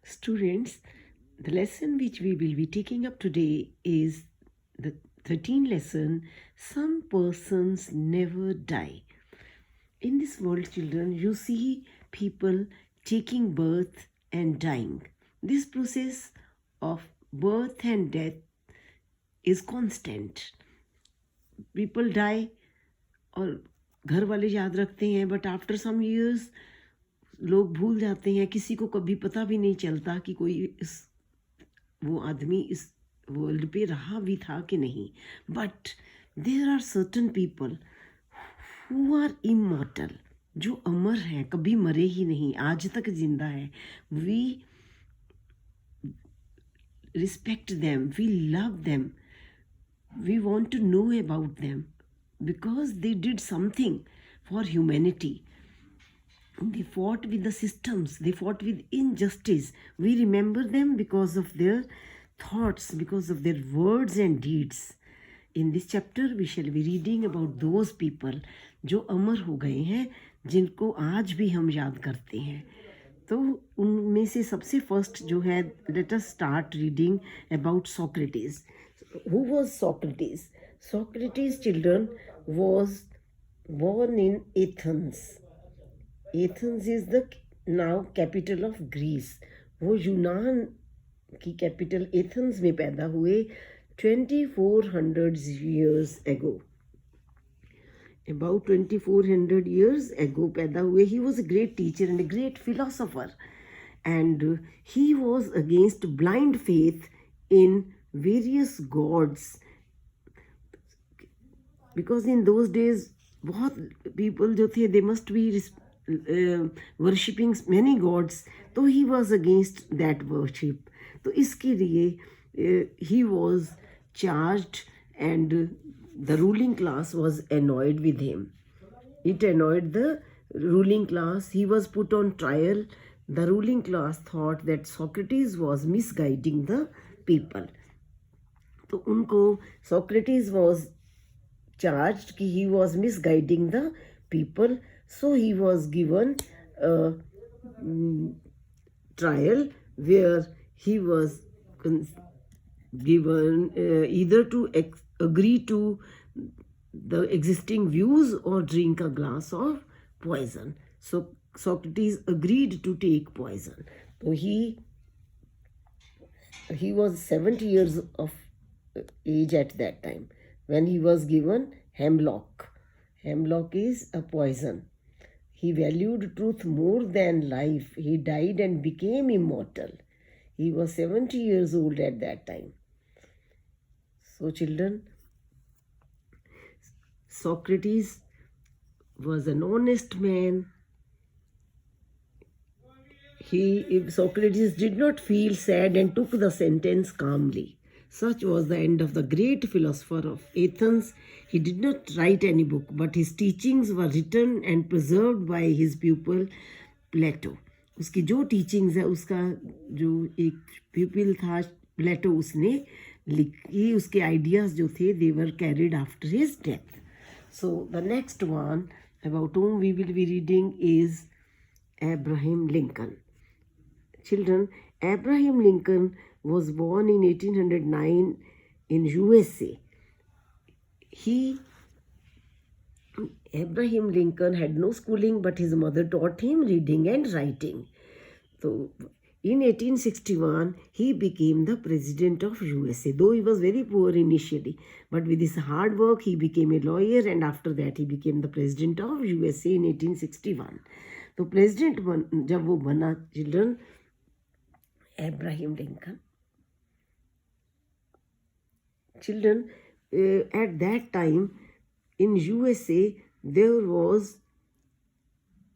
Students, the lesson which we will be taking up today is the 13th lesson. Some persons never die. In this world, children, you see people taking birth and dying. This process of birth and death is constant. People die और घर वाले याद रखते हैं, but after some years लोग भूल जाते हैं. किसी को कभी पता भी नहीं चलता कि वो आदमी इस वर्ल्ड पे रहा भी था कि नहीं. But there are certain people who are immortal, जो अमर हैं, कभी मरे ही नहीं, आज तक जिंदा है. We respect them, we love them, we want to know about them because they did something for humanity. They fought with the systems, they fought with injustice. We remember them because of their thoughts, because of their words and deeds. In this chapter we shall be reading about those people जो अमर हो गए हैं, जिनको आज भी हम याद करते हैं. तो उनमें से सबसे फर्स्ट जो है, let us start reading about Socrates. Who was Socrates? Socrates, children, was born in Athens. Athens is the now capital of Greece. वो यूनान की कैपिटल एथेंस में पैदा हुए 2400 years ago. About 2400 years ago पैदा हुए. He was a great teacher and a great philosopher, and he was against blind faith in various gods, because in those days बहुत people जो थे, they must be worshipping many gods. तो he was against that worship. तो इसके लिए he was charged, and the ruling class was annoyed with him. It annoyed the ruling class. He was put on trial. The ruling class thought that Socrates was misguiding the people. तो उनको Socrates was charged कि he was misguiding the people, so he was given a trial where he was given either to agree to the existing views or drink a glass of poison. So Socrates agreed to take poison. So he was 70 years of age at that time when he was given hemlock. Hemlock is a poison. He valued truth more than life. He died and became immortal. He was 70 years old at that time. So children, Socrates was an honest man. Socrates did not feel sad and took the sentence calmly. Such was the end of the great philosopher of Athens. He did not write any book, but his teachings were written and preserved by his pupil Plato. उसकी जो teachings है, उसका जो एक प्यूपिल था प्लेटो, उसने लिखी. उसके आइडियाज़ जो थे, they were carried after his death. So the next one about whom we will be reading is Abraham Lincoln. Children, Abraham Lincoln was born in 1809 in USA. Abraham Lincoln had no schooling, but his mother taught him reading and writing. So in 1861, he became the president of USA, though he was very poor initially. But with his hard work, he became a lawyer, and after that, he became the president of USA in 1861. तो president जब वो बना, children, Abraham Lincoln. Children, at that time in USA there was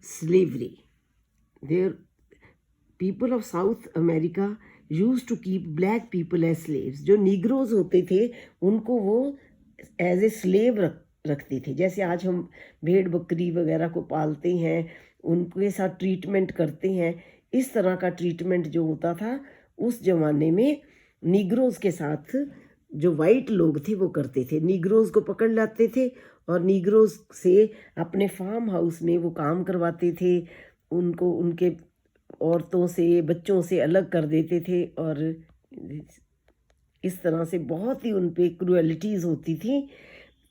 slavery. People of South America used to keep black people as slaves. जो Negroes होते थे उनको वो as a slave रखते थे. जैसे आज हम भेड़ बकरी वगैरह को पालते हैं, उनके साथ ट्रीटमेंट करते हैं, इस तरह का ट्रीटमेंट जो होता था उस जमाने में नीग्रोज के साथ जो वाइट लोग थे वो करते थे. नीग्रोज को पकड़ लाते थे और नीग्रोज से अपने फार्म हाउस में वो काम करवाते थे. उनको उनके औरतों से, बच्चों से अलग कर देते थे और इस तरह से बहुत ही उन पे क्रूएलिटीज़ होती थी।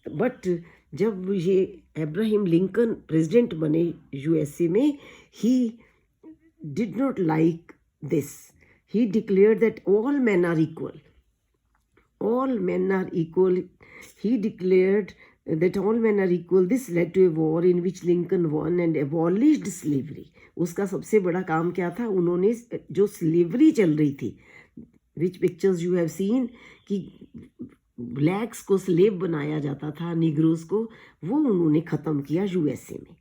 बट जब ये अब्राहम लिंकन प्रेसिडेंट बने यूएसए में, ही did not like this. He declared that all men are equal. All men are equal. He declared that all men are equal. This led to a war in which Lincoln won and abolished slavery. उसका सबसे बड़ा काम क्या था? उन्होंने जो slavery चल रही थी, which pictures you have seen, कि ब्लैक्स को स्लेव बनाया जाता था, निग्रोज को, वो उन्होंने ख़त्म किया यूएसए में।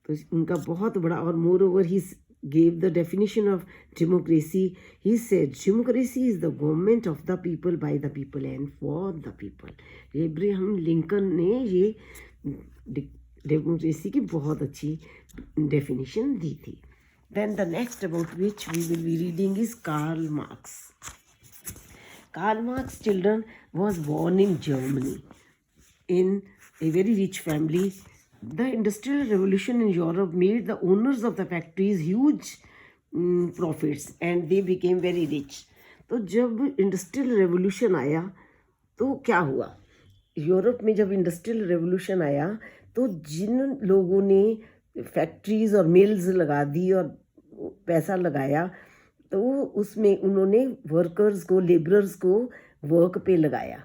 तो उनका बहुत बड़ा, और more over he gave the definition of democracy. He said democracy is the government of the people, by the people and for the people. Abraham Lincoln ने ये डेमोक्रेसी की बहुत अच्छी डेफिनेशन दी थी। Then the next about which we will be reading is Karl Marx. Karl Marx, children, was born in Germany in a very rich family. The Industrial Revolution in Europe made the owners of the factories huge profits and they became very rich. तो जब industrial revolution आया तो क्या हुआ? Europe में जब industrial revolution आया तो जिन लोगों ने फैक्ट्रीज और मिल्स लगा दी और पैसा लगाया, तो उसमें उन्होंने वर्कर्स को, लेबरर्स को वर्क पे लगाया।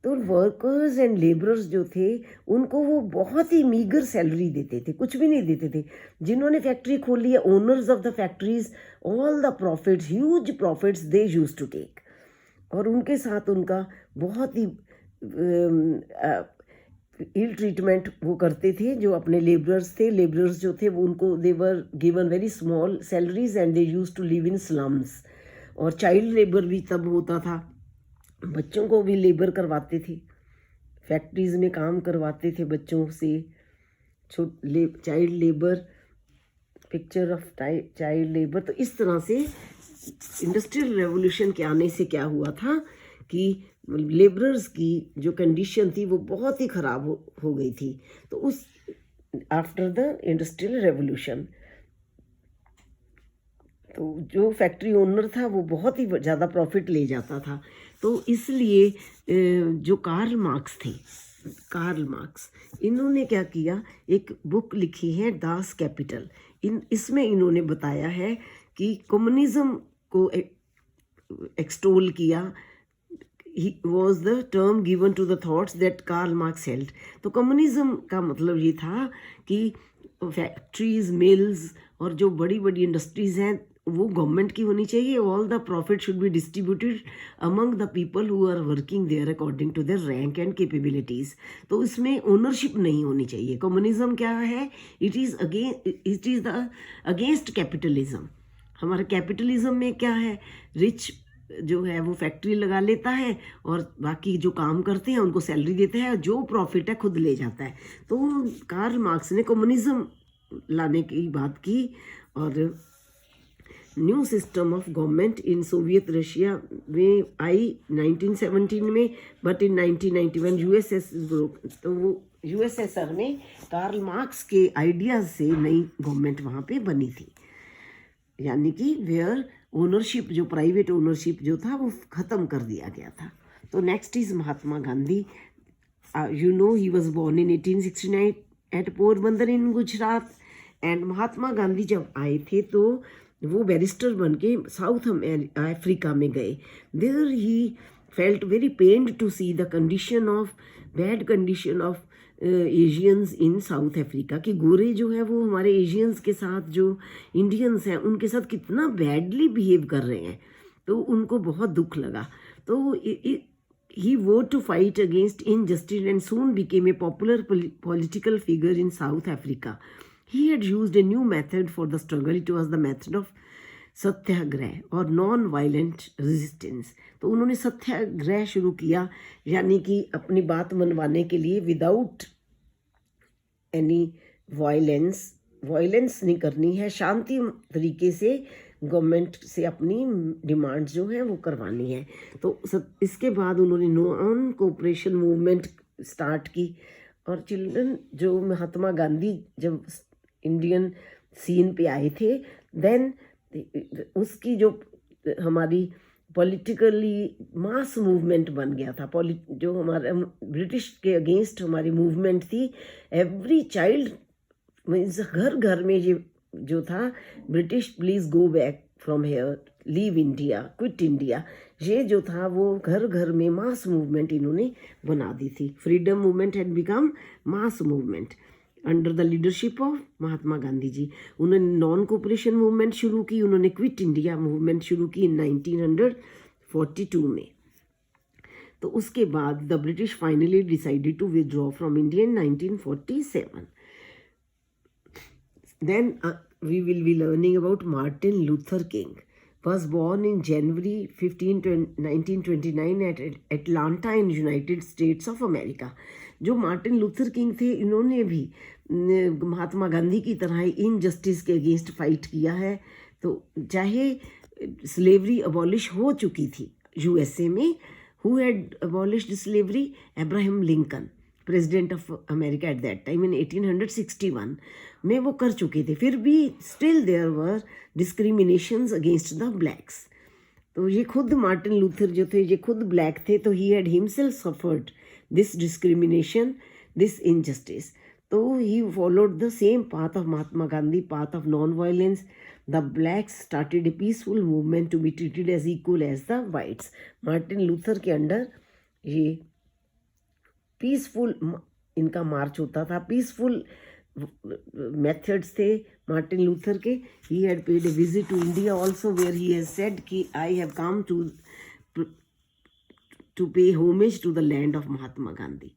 तो वर्कर्स एंड लेबरर्स जो थे उनको वो बहुत ही मीगर सैलरी देते थे, कुछ भी नहीं देते थे। जिन्होंने फैक्ट्री खोली है, owners of the factories, all the profits, huge profits they use to take. और उनके साथ उनका बहुत ही इल ट्रीटमेंट वो करते थे जो अपने लेबरर्स थे। लेबरर्स जो थे वो उनको they were given very small salaries and they use to live in slums. और चाइल्ड लेबर भी तब होता था, बच्चों को भी लेबर करवाते थे, फैक्ट्रीज में काम करवाते थे बच्चों से। Child labour, picture of child labour. तो इस तरह से इंडस्ट्रियल रेवोल्यूशन के आने से क्या हुआ था कि लेबरर्स की जो कंडीशन थी वो बहुत ही ख़राब हो गई थी। तो उस आफ्टर द इंडस्ट्रियल रेवोल्यूशन तो जो फैक्ट्री ओनर था वो बहुत ही ज़्यादा प्रॉफिट ले जाता था। तो इसलिए जो कार्ल मार्क्स थे, कार्ल मार्क्स, इन्होंने क्या किया, एक बुक लिखी है दास कैपिटल। इसमें इन्होंने बताया है कि कम्युनिज्म को एक्सटोल किया। He was the term given to the thoughts that Karl Marx held. तो कम्युनिज्म का मतलब ये था कि फैक्ट्रीज, मिल्स और जो बड़ी बड़ी इंडस्ट्रीज हैं वो गवर्नमेंट की होनी चाहिए। All the profit should be distributed among the people who are working there according to their rank and capabilities. तो इसमें ओनरशिप नहीं होनी चाहिए। कम्युनिज्म क्या है? It is the against capitalism. हमारा कैपिटलिज्म में क्या है? रिच जो है वो फैक्ट्री लगा लेता है और बाकी जो काम करते हैं उनको सैलरी देता है और जो प्रॉफिट है खुद ले जाता है। तो कार्ल मार्क्स ने कम्युनिज्म लाने की बात की। और new system of government in Soviet Russia में आई 1917 में, बट इन 1991 तो वो यूएसएसआर में कार्ल मार्क्स के आइडियाज़ से नई गवर्नमेंट वहाँ पे बनी थी। यानी कि वेयर ओनरशिप, जो प्राइवेट ओनरशिप जो था वो ख़त्म कर दिया गया था। तो next is Mahatma Gandhi. You know he was born in 1869 at Porbandar in Gujarat. And Mahatma Gandhi जब आए थे तो वो बैरिस्टर बन के साउथ अफ्रीका में गए। There he felt very pained to see the condition of bad condition of Asians in South Africa. कि गोरे जो है वो हमारे एशियंस के साथ, जो इंडियंस हैं उनके साथ कितना बैडली बिहेव कर रहे हैं। तो उनको बहुत दुख लगा। तो he vote to fight against injustice and soon became a popular political figure in South Africa. He had used a new method for the struggle. It was the method of satyagraha और नॉन वायलेंट रेजिस्टेंस। तो उन्होंने सत्याग्रह शुरू किया, यानी कि अपनी बात मनवाने के लिए विदाउट एनी वायलेंस नहीं करनी है, शांति तरीके से गवर्नमेंट से अपनी डिमांड्स जो है वो करवानी है। तो इसके बाद उन्होंने नॉन कोऑपरेशन मूवमेंट स्टार्ट की। और चिल्ड्रन, जो महात्मा गांधी जब इंडियन सीन पे आए थे, देन उसकी जो हमारी पॉलिटिकली मास मूवमेंट बन गया था, जो हमारा ब्रिटिश के अगेंस्ट हमारी मूवमेंट थी, एवरी चाइल्ड मीन्स घर घर में ये जो था, British please go back from here, leave India, quit India, ये जो था वो घर घर में मास मूवमेंट इन्होंने बना दी थी. Freedom movement had become mass movement under the leadership of Mahatma Gandhi ji. उन्होंने नॉन कोऑपरेशन मूवमेंट शुरू की, उन्होंने क्विट इंडिया मूवमेंट शुरू की 1942 में. तो उसके बाद the British finally decided to withdraw from India in 1947. Then we will be learning about Martin Luther King. Was born in January 1929 at Atlanta in United States of America. जो Martin Luther king थे, इन्होंने भी महात्मा गांधी की तरह injustice के against fight किया है. तो चाहे स्लेवरी अबॉलिश हो चुकी थी यूएसए में, who had abolished slavery? Abraham Lincoln, president of America at that time in 1861 में वो कर चुके थे. फिर भी still there were discriminations against the blacks. तो ये खुद मार्टिन लूथर जो थे, ये खुद ब्लैक थे, तो he had himself suffered this discrimination, this injustice. तो he followed the same path of Mahatma Gandhi, path of non violence. The blacks started a peaceful movement to be treated as equal as the whites. Martin Luther के under ये peaceful इनका march होता था, peaceful methods थे Martin Luther के. He had paid a visit to India also, where he has said कि I have come to pay homage to the land of Mahatma Gandhi.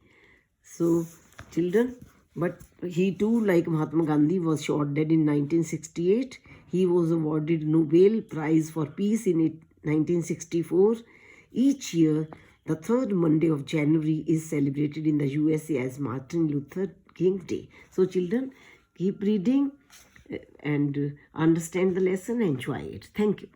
So children, but he too, like Mahatma Gandhi, was shot dead in 1968. He was awarded Nobel Prize for Peace in 1964. Each year, the third Monday of January is celebrated in the USA as Martin Luther King Day. So children, keep reading and understand the lesson, enjoy it. Thank you.